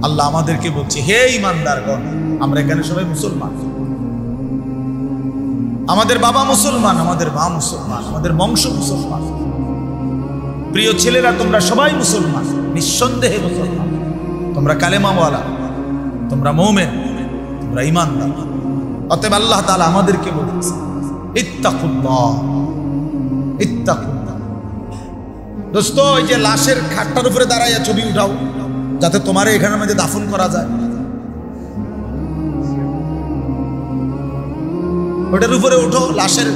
আল্লাহ আমাদেরকে বলছে, হে ঈমানদারগণ, আমরা এখানে সবাই মুসলমান, আমাদের বাবা মুসলমান, আমাদের মা মুসলমান, আমাদের বংশ মুসলমান। প্রিয় ছেলেরা, তোমরা সবাই মুসলমান, নিঃসন্দেহে মুসলমান, তোমরা কালেমাওয়ালা, তোমরা মুমিন, তোমরা ঈমানদার। অতএব আল্লাহ তাআলা আমাদেরকে বলছে, ইত্তাকুল্লাহ, ইত্তাকুল্লাহ। দোস্ত, ওই যে লাশের খাটটার উপরে দাঁড়াইয়া ছবি উঠাও, যাতে তোমার এখানের মধ্যে দাফন করা যায়, ওটার উপরে ওঠো, লাশের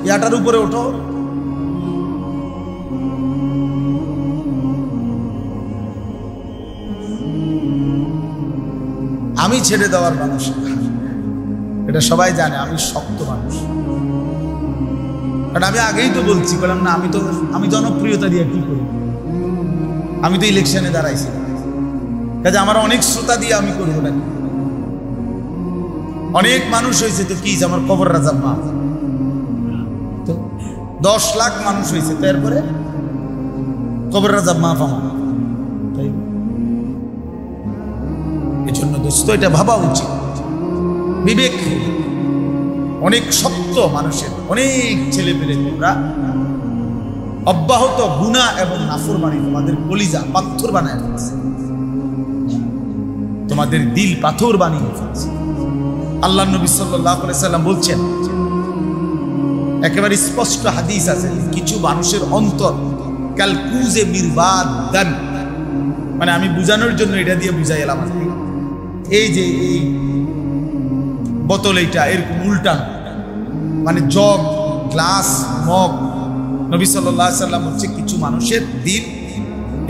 ইয়াটার উপরে ওঠো। আমি ছেড়ে দেওয়ার মানুষ, এটা সবাই জানে, আমি শক্ত মানুষ। কারণ আমি আগেই তো বলছি, বললাম না আমি জনপ্রিয়তা দিয়ে কি করি, আমি তো ইলেকশনে দাঁড়াইছি, কাজে আমার অনেক শ্রোতা দিয়ে আমি করবো না। অনেক মানুষ হয়েছে তো কি, আমার কবর রাজা মা তো 10 লাখ মানুষ হয়েছে, তো এরপরে কবর রাজা মা পামা। এই জন্য দোস্ত, এটা ভাবা উচিত, বিবেক। অনেক শক্ত মানুষের, অনেক ছেলে পেলে তোমরা অব্যাহত গুনাহ এবং নাফরমানি তোমাদের কলিজা পাথর বানায় ফেলছে, তোমাদের দিল পাথর বানিয়ে ফেলছে। আল্লাহ নবী সাল্লাল্লাহু আলাইহি সাল্লাম বলছেন, একেবারে স্পষ্ট হাদিস আছে, কিছু মানুষের অন্তর কাল কুজে মিরবাদান, মানে আমি বুঝানোর জন্য এটা দিয়ে বুঝাই এলাম। এই যে এই বোতল, এইটা এরকম উল্টানো, মানে জগ, গ্লাস, মগ। নবী সাল্লাল্লাহু আলাইহি সাল্লাম বলছে, কিছু মানুষের দিল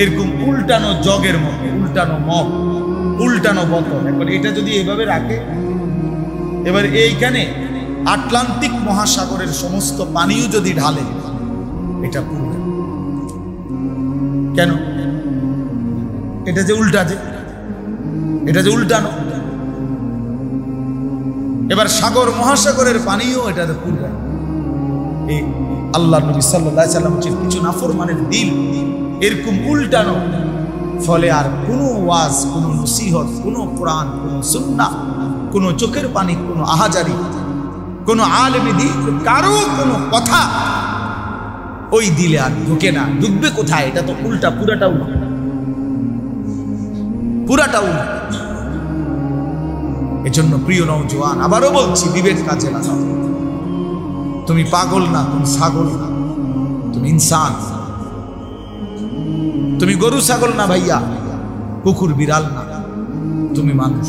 এরকম উল্টানো জগের মতো, উল্টানো মগ, উল্টানো বোতল। এখন এটা যদি এভাবে রাখে, এবার এইখানে আটলান্টিক মহাসাগরের সমস্ত পানিও যদি ঢালে, এটা পুরো কেন? এটা যে উল্টা, এটা যে উল্টানো, এবার সাগর মহাসাগরের পানিও এটা পুরো। এই আল্লাহ নবী সাল্লাল্লাহু আলাইহি সাল্লাম বলেন, কিছু নাফরমানের দিল এরকম উল্টানো, ফলে আর কোনো ওয়াজ, কোনো নসিহত, কোনো কোরআন, কোনো সুন্নাহ, কোনো চোখের পানি, কোনো আহাজারি, কোনো আলেমী দিন, কারো কোনো কথা ওই দিলে আর ঢুকে না। ঢুকবে কোথায়? এটা তো উল্টা, পুরাটা উল্টা, পুরাটা উল্টা। এজন্য প্রিয় নওজোয়ান, আবারও বলছি, বিবেক কাজে লাগাও। তুমি পাগল না, তুমি ছাগল না, তুমি ইনসান। তুমি গরু ছাগল না ভাইয়া, কুকুর বিড়াল না, তুমি মানুষ।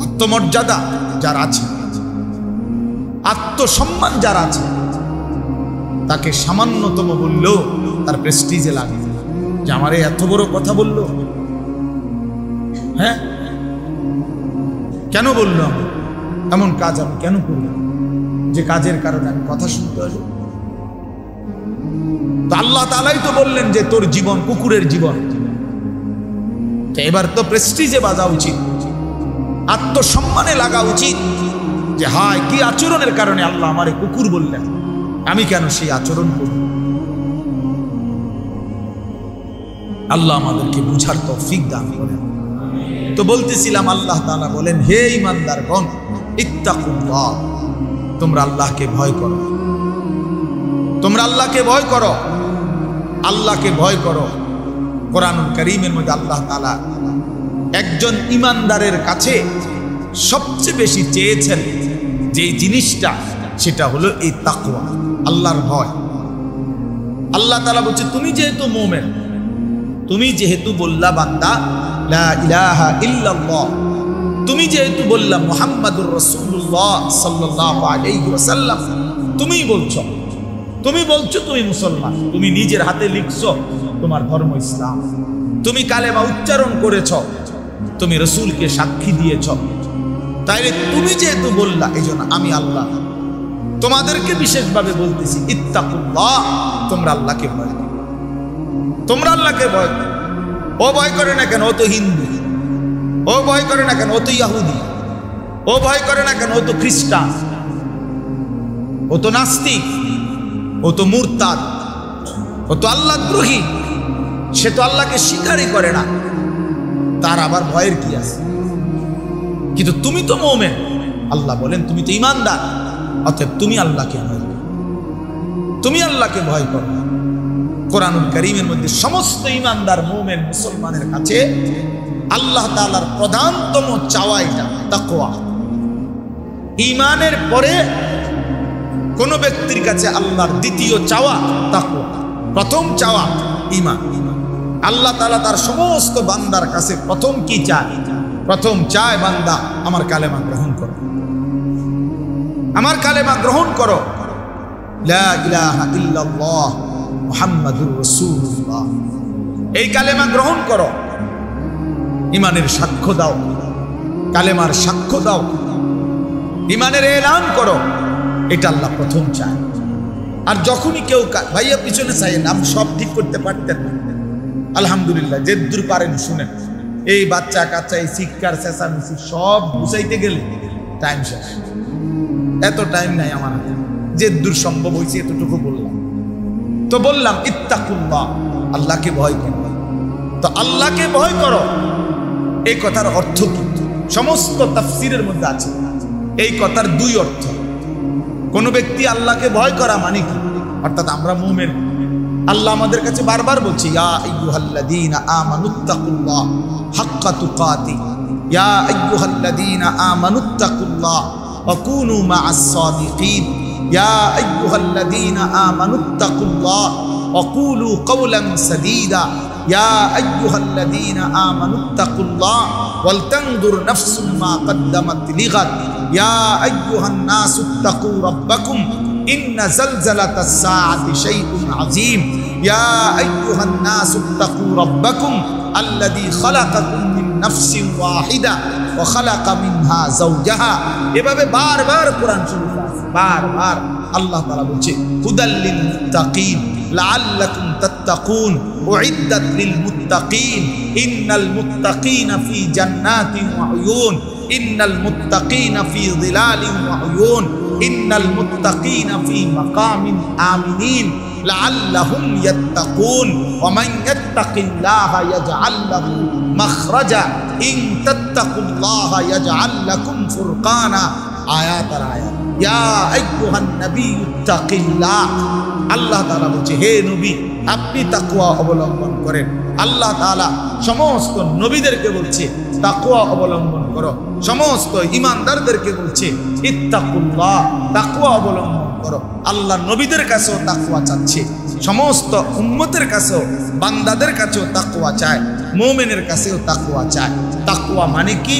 আত্মমর্যাদা যার আছে, আত্মসম্মান যার আছে, তাকে সামান্যতম বললেও তার প্রেস্টিজে লাগে যে আমারে এত বড় কথা বললো। হ্যাঁ, কেন বললো? আমি এমন কাজ আমি কেন করলাম যে কাজের কারণে আমি কথা শুনতে হলো? তো আল্লাহ তাআলাই তো বললেন যে তোর জীবন কুকুরের জীবন। এবার তো প্রেস্টিজে বাজা উচিত, আত্মসম্মানে লাগা উচিত যে হায়, কি আচরণের কারণে আল্লাহ আমারে কুকুর বললেন, আমি কেন সেই আচরণ করব? আল্লাহ আমাদেরকে বুঝার তৌফিক দান করেন। তো বলতেছিলাম, আল্লাহ তাআলা বলেন, হে ঈমানদারগণ, ইত্তাকুল্লাহ, তোমরা আল্লাহকে ভয় করো, তোমরা আল্লাহকে ভয় করো, আল্লাহকে ভয় করো। কোরআনুল কারীমের মধ্যে আল্লাহ তাআলা একজন ঈমানদারের কাছে সবচেয়ে বেশি চেয়েছেন যে জিনিসটা, সেটা হলো এই তাকওয়া, আল্লাহর ভয়। আল্লাহ তাআলা বলছে, তুমি যেহেতু মুমিন, তুমি যেহেতু বললা বান্দা লা ইলাহা ইল্লাল্লাহ, তুমি যেহেতু বললা মুহাম্মাদুর রাসূলুল্লাহ সাল্লাল্লাহু আলাইহি ওয়াসাল্লাম, তুমি বলছো তুমি মুসলমান, তুমি নিজের হাতে লিখছো তোমার ধর্ম ইসলাম, তুমি কালেমা উচ্চারণ করেছ, তুমি রাসূলকে সাক্ষী দিয়েছ, তাইলে তুমি যেহেতু বললা, এজন্য আমি আল্লাহ তোমাদেরকে বিশেষভাবে বলতেছি, ইত্তাকুল্লাহ, তোমরা আল্লাহকে ভয় করো, তোমরা আল্লাহকে ভয় করো। ও ভয় করে না কেন? ও তো হিন্দু। ও ভয় করে না কেন? ও তো ইহুদি। ও ভয় করে না কেন? ও তো খ্রিস্টান, ও তো নাস্তিক, ও তো মুরতাদ, ও তো আল্লাহদ্রোহী, সে তো আল্লাহকে স্বীকারই করে না। তার আবার ভয়ের কি আছে? কিন্তু তুমি তো মুমিন, আল্লাহ বলেন তুমি তো ঈমানদার, অতএব তুমি আল্লাহকে ভয় করো, তুমি আল্লাহকে ভয় করো। কোরআনুল কারীমের মধ্যে সমস্ত ঈমানদার মুমিন মুসলমানের কাছে আল্লাহ তাআলার প্রধানতম চাওয়া এটা তাকওয়া। ঈমানের পরে কোন ব্যক্তির কাছে আল্লাহর দ্বিতীয় চাওয়া তাকওয়া, প্রথম চাওয়া ঈমান। আল্লাহ তাআলা তার সমস্ত বান্দার কাছে প্রথম কি চায়? প্রথম চায় বান্দা আমার কালেমা গ্রহণ করো, আমার কালেমা গ্রহণ করো, লা ইলাহা ইল্লাল্লাহ মুহাম্মাদুর রাসূলুল্লাহ, এই কালেমা গ্রহণ করো, ঈমানের সাক্ষ্য দাও, কালেমার সাক্ষ্য দাও, ঈমানের এলান করো, এটা আল্লাহ প্রথম চায়। আর যখনই কেউ ভাইয়া পিছনে চাইেন, আপনি সব ঠিক করতে পারতেন না, আলহামদুলিল্লাহ যে দূর পারেন শুনেন। এই বাচ্চা কাচ্চা এই চিৎকার চেঁচামেচি সব বুঝাইতে গেলে টাইম শেষ, এত টাইম নাই আমার হাতে, যে দূর সম্ভব হয়েছে এতটুকু বললাম। তো বললাম ইত্তাকুল্লাহ, আল্লাহকে ভয় করো। তো আল্লাহকে ভয় করো এই কথার অর্থ কি? সমস্ত তাফসীরের মধ্যে আছে এই কথার দুই অর্থ। কোন ব্যক্তি আল্লাহকে ভয় করা মানে কি? অর্থাৎ আমরা মুমিন, আল্লাহ আমাদের কাছে বারবার বলছে ইয়া আইয়ুহাল্লাযীনা আমানুত্তাকুল্লাহ হাক্কা তুকাতি, ইয়া আইয়ুহাল্লাযীনা আমানুত্তাকুল্লাহ ওয়া কুনু মা'আস সাদিকিন, ইয়া আইয়ুহাল্লাযীনা আমানুত্তাকুল্লাহ ওয়া কুলু কাওলান সাদীদা, ইয়া আইয়ুহাল্লাযীনা আমানুত্তাকুল্লাহ ওয়াল তানজুর নাফসুম মা কদ্দামাত লিগাদ, ইয়া আইয়ুহান নাসুত্তাকু রাব্বাকুম ইন্না যালযালাতাস সাআতি শাইউন আযীম, ইয়া আইয়ুহান নাসুত্তাকু রাব্বাকুম আল্লাযী খালাকাকুম মিন নাফসিন ওয়াহিদা ওয়া খালাকা মিনহা যাওজাহা। এভাবে বারবার কোরআন শরীফে আছে, বারবার আল্লাহ তাআলা বলছে হুদাল লিল মুত্তাকিন লাআল্লাকুম তাত্তাকুন উইদ্দাত লিল মুত্তাকিন ইন্নাল মুত্তাকিনা ফি জান্নাতিন ওয়া উয়ুন, ইন্নাল মুত্তাকিনা ফি যিলালিন ওয়া উয়ুন, ইন্নাল মুত্তাকিনা ফি মাকামিন আমিনিন লাআল্লাহুম ইয়াত্তাকুন ওয়া মান ইয়াত্তাকিল্লাহা ইয়াজআল লাহু মাখরাজা ইন তাত্তাকুল্লাহা ইয়াজআল লাকুম ফুরকানা। আয়াত আর আয়াত। ইয়া আইয়ুহান নাবিয়্যুত্তাকিল্লাহ, আল্লাহ তাআলা বলছে হে নবী আপনি তাকওয়া অবলম্বন করেন। আল্লাহ তাআলা সমস্ত নবীদেরকে বলছে তাকওয়া অবলম্বন করো, সমস্ত ঈমানদারদেরকে বলছে ইত্তাকুল্লাহ, তাকওয়া অবলম্বন করো। আল্লাহ নবীদের কাছেও তাকওয়া চাচ্ছে, সমস্ত উম্মতের কাছেও বান্দাদের কাছেও তাকওয়া চায়, মুমিনের কাছেও তাকওয়া চায়। তাকওয়া মানে কি?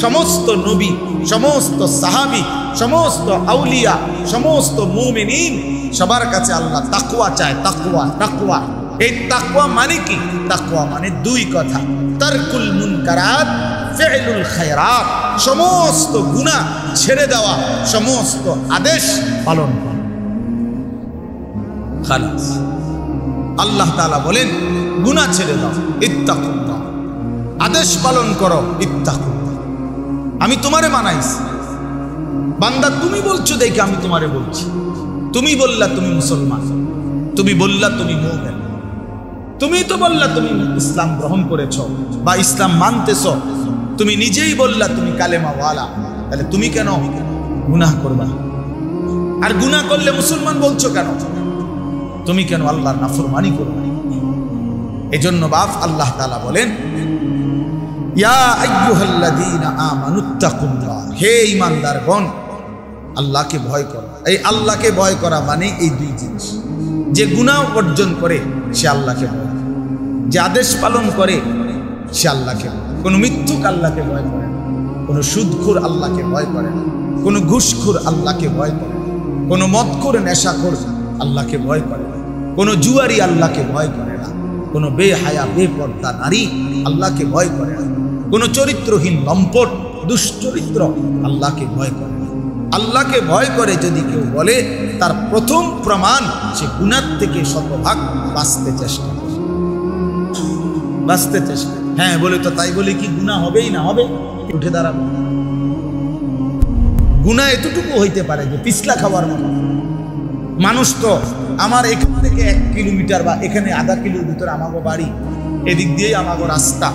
সমস্ত নবী, সমস্ত সাহাবী, সমস্ত আউলিয়া, সমস্ত মুমিনিন সবার কাছে আল্লাহ তাকওয়া চায়। তাকওয়া, তাকওয়া, এই তাকওয়া মানে কি? তাকওয়া মানে দুই কথা, তারকুল মুনকারাত ফি'লুল খায়রাত, সমস্ত গুনাহ ছেড়ে দেওয়া, সমস্ত আদেশ পালন করা। খালাস। আল্লাহ তাআলা বলেন গুনাহ ছেড়ে দাও, ইত্তাকুল্লাহ, আদেশ পালন করো, ইত্তাকুল্লাহ। আমি তোমারে মানাইছি বান্দা, তুমি বলছো দেখে আমি তোমারে বলছি। তুমি বললা তুমি মুসলমান, তুমি বললা তুমি মুমিন, তুমি তো বললা তুমি ইসলাম গ্রহণ করেছো বা ইসলাম মানতেছো, তুমি নিজেই বললা তুমি কালেমাওয়ালা, তাহলে তুমি কেন গুনাহ করবা? আর গুনাহ করলে মুসলমান বলছো কেন? তুমি কেন আল্লাহর নাফরমানি করবে? এজন্য বাপ আল্লাহ তাআলা বলেন ইয়া আইয়ুহাল্লাযীনা আমানুত্তাকুল্লাহ, হে ঈমানদারগণ আল্লাহকে ভয় করো। এই আল্লাহকে ভয় করা মানে এই দুই জিনিস, যে গুনাহ অর্জন করে সে আল্লাহকে ভয় করে, যে আদেশ পালন করে সে আল্লাহকে ভয় করে। কোনো মিথ্যুক আল্লাহকে ভয় করে না, কোনো সুদখোর আল্লাহকে ভয় করে না, কোনো ঘুষখোর আল্লাহকে ভয় করে না, কোনো মদখোর নেশাখোর আল্লাহকে ভয় করে না, কোনো জুয়ারি আল্লাহকে ভয় করে না, কোনো বেহায়া বেপর্দা নারী আল্লাহকে ভয় করে না, কোনো চরিত্রহীন লম্পট দুশ্চরিত্র আল্লাহকে ভয় করে না। আল্লাহকে ভয় করে যদি কেউ বলে, তার প্রথম প্রমাণ সে গুনাহ থেকে শতভাগ বাঁচতে চেষ্টা করে, বাঁচতে চেষ্টা। হ্যাঁ বলে তো তাই বলে কি গুনাহ হবেই না? হবে, উঠে দাঁড়াবে। গুনাহ এতটুকু হইতে পারে যে পিছলা খাওয়ার মতো। মানুষ তো আমার এখান থেকে 1 কিলোমিটার বা এখানে আধা কিলোর ভিতরে আমাগো বাড়ি, এদিক দিয়েই আমাগো রাস্তা,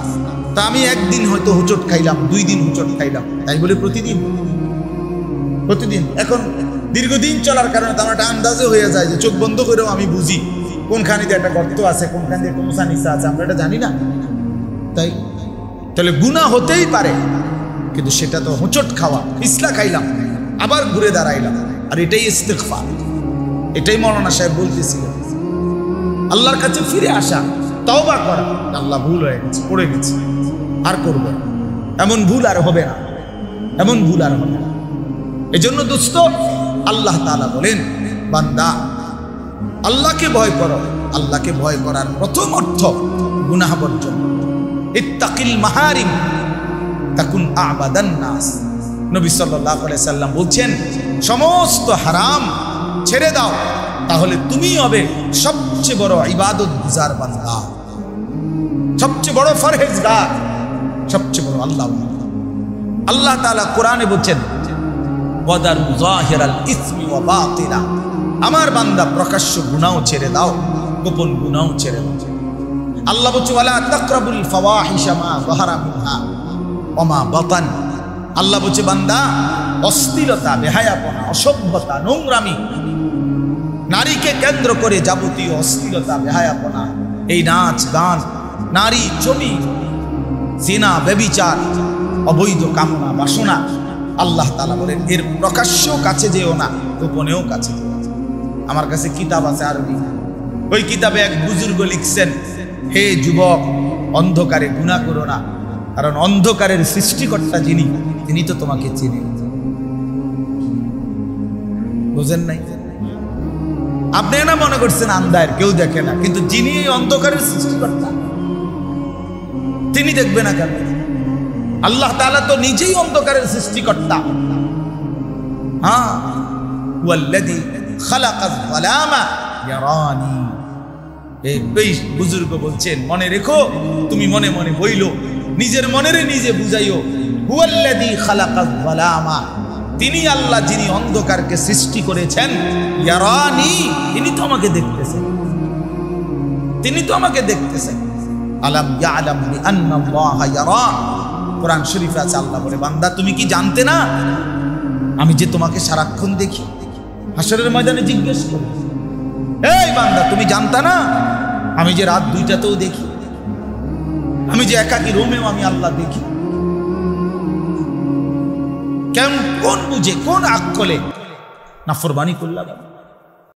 তা আমি একদিন হয়তো হোঁচট খাইলাম, 2 দিন হোঁচট খাইলাম, তাই বলে প্রতিদিন? এখন দীর্ঘদিন চলার কারণে তো আমার একটা আন্দাজে হয়ে যায় যে চোখ বন্ধ করেও আমি বুঝি কোনখানে দিয়ে একটা গর্ত আছে, কোনখানে দিয়ে কোন নিচা আছে, আমরা এটা জানি না। তাই তাহলে গুনাহ হতেই পারে, কিন্তু সেটা তো হোঁচট খাওয়া, পিছলা খাইলাম আবার ঘুরে দাঁড়াইলাম, আর এটাই ইস্তিগফার। এটাই মৌলানা সাহেব বলতেছিলেন, আল্লাহর কাছে ফিরে আসা, তওবা করা, আল্লাহ ভুল হয়ে গেছে, পড়ে গেছে, আর করবো না, এমন ভুল আর হবে না, এমন ভুল আর হবে না। এজন্য দোস্ত, আল্লাহ তাআলা বলেন, বান্দা আল্লাহকে ভয় করো। আল্লাহকে ভয় করার প্রথম অর্থ গুনাহ বর্জন। ইত্তাকিল মাহারিম তাকুন আবাদান নাস। নবী সাল্লাল্লাহু আলাইহি সাল্লাম বলছেন, সমস্ত হারাম ছেড়ে দাও, তাহলে তুমি হবে সবচেয়ে বড় ইবাদত গুজার বান্দা, সবচেয়ে বড় ফরহেজগার, সবচেয়ে বড় আল্লাহ। আল্লাহ তাআলা কোরআনে বলছেন, ওয়াদার মুযাহিরাল ইসমি ওয়া বাতিলা। আমার বান্দা প্রকাশ্য গুনাহ ছেড়ে দাও, গোপন গুনাহ ছেড়ে দাও। আল্লাহ বলছে, ওয়ালা তাকরাবুল ফাওয়াহিশা মা যাহারা মিনহা ওয়া মা বাতান। আল্লাহ বলছে, বান্দা অশ্লীলতা, বেহায়াপনা, অসভ্যতা, নোংরামি, নারীকে কেন্দ্র করে যাবতীয় অশ্লীলতা, বেহায়াপনা, এই নাচ গান, নারী ছবি, জিনা, ব্যভিচার, অবৈধ কামনা বাসনা, আল্লাহ তাআলা বলেন এর প্রকাশ্য কাছে যেও না, গোপনেও কাছে যেও না। আমার কাছে কিতাব আছে আরবি, ওই কিতাবে এক বুজুর্গ লিখছেন, হে যুবক, অন্ধকারে গুনাহ করো না, কারণ অন্ধকারের সৃষ্টিকর্তা যিনি, তিনি তো তোমাকে চেনেন। বুঝেন নাই? আপনি না মনে করছেন আন্ধার, কেউ দেখে না, কিন্তু যিনি এই অন্ধকারের সৃষ্টিকর্তা, তিনি দেখবে না কেন? আল্লাহ তাআলা তো নিজেই অন্ধকারের সৃষ্টিকর্তা। হ্যাঁ, ওয়াল্লাযী খালাকায যালামা ইয়ারানি। এই বুজুর্গ বলছেন, মনে রেখো, তুমি মনে মনে বইলো, নিজের মনেরে নিজে বুঝাইও, হুয়াল্লাযী খালাকায যালামা, তিনি আল্লাহ যিনি অন্ধকারকে সৃষ্টি করেছেন, ইয়ারানি, তিনি তো আমাকে দেখতেছেন, তিনি তো আমাকে দেখতেছেন। আলাম ইয়ালাম বিআন্নাল্লাহা ইয়ারা। কোরআন শরীফে আছে, আল্লাহ বলে, বান্দা তুমি কি জানতে না আমি যে তোমাকে সারাক্ষণ দেখি? হাসরের ময়দানে জিজ্ঞেস করি, এই বান্দা তুমি জানতা না আমি যে রাত 2টাতেও দেখি, আমি যে একাকী রুমেও আমি আল্লাহ দেখি? কেন, কোন বুঝে, কোন আকলে নাফরমানি করলাম?